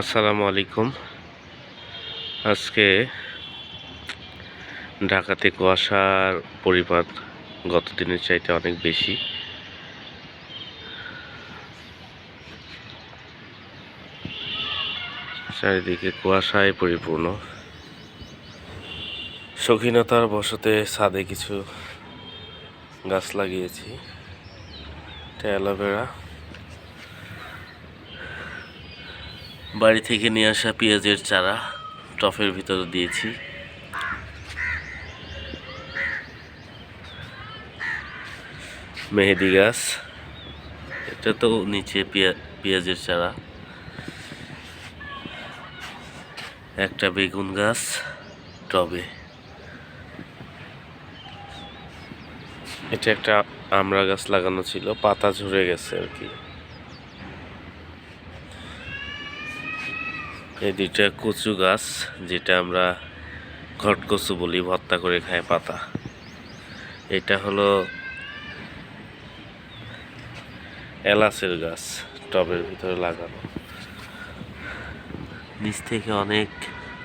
আসসালামু আলাইকুম। আজকে ঢাকাতে কুয়াশার পরিমাণ গত দিনের চাইতে অনেক বেশি। চারিদিকে কুয়াশায় পরিপূর্ণ। শৌখিনতার বশতে ছাদে কিছু গাছ লাগিয়েছি। এটা অ্যালোভেরা, বাড়ি থেকে নিয়ে আসা পেঁয়াজের চারা টফের ভিতরে দিয়েছি। মেহেদি গাছ, এটা তো নিচে পেঁয়াজের চারা। একটা বেগুন গাছ টবে। এটা একটা আমড়া গাছ লাগানো ছিল, পাতা ঝরে গেছে আর কি। এই দুইটা কচু গাছ, যেটা আমরা ঘটকচু বলি, ভর্তা করে খায় পাতা। এটা হলো এলাচের গাছ, টবের ভিতরে লাগানো। নিচ থেকে অনেক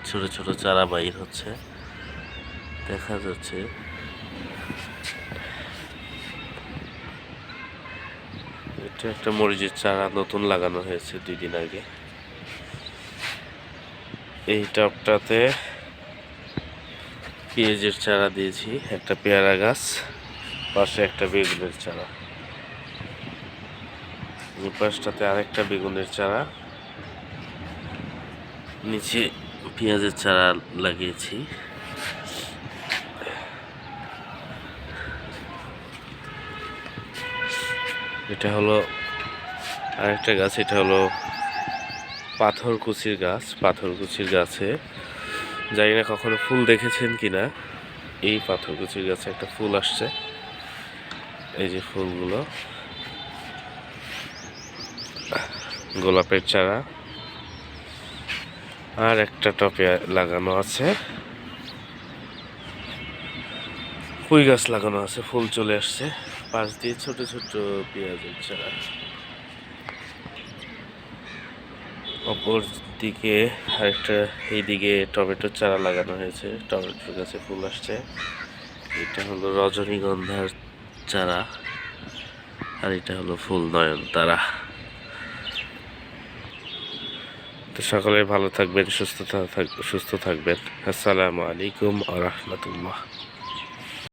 ছোট ছোট চারা বাইর হচ্ছে, দেখা যাচ্ছে। এটা একটা মরিচের চারা নতুন লাগানো হয়েছে 2 দিন আগে। এই টবটাতে পেঁয়াজের চারা দিয়েছি, একটা পেয়ারা গাছ, পাশে একটা বেগুনের চারা, পাশটাতে আরেকটা বেগুনের চারা, নিচে পেঁয়াজের চারা লাগিয়েছি। এটা হলো আরেকটা গাছ, এটা হলো পাথরকুচির গাছ। পাথরকুচির গাছে জানি না কখনো ফুল দেখেছেন কিনা। এই পাথরকুচির গাছে একটা ফুল আসছে, এই যে ফুলগুলো। গোলাপের চারা আর একটা টবে লাগানো আছে, পুঁই গাছ লাগানো আছে, ফুল চলে আসছে। পাশ দিয়ে ছোট ছোট পেঁয়াজের চারা। অপর দিকে আরেকটা, এইদিকে টমেটোর চারা লাগানো হয়েছে, টমেটোর গাছে ফুল আসছে। এটা হলো রজনীগন্ধার চারা, আর এটা হলো ফুল নয়নতারা। তো সকলে ভালো থাকবেন, সুস্থ থাকবেন। আসসালামু আলাইকুম ওয়া রাহমাতুল্লাহ।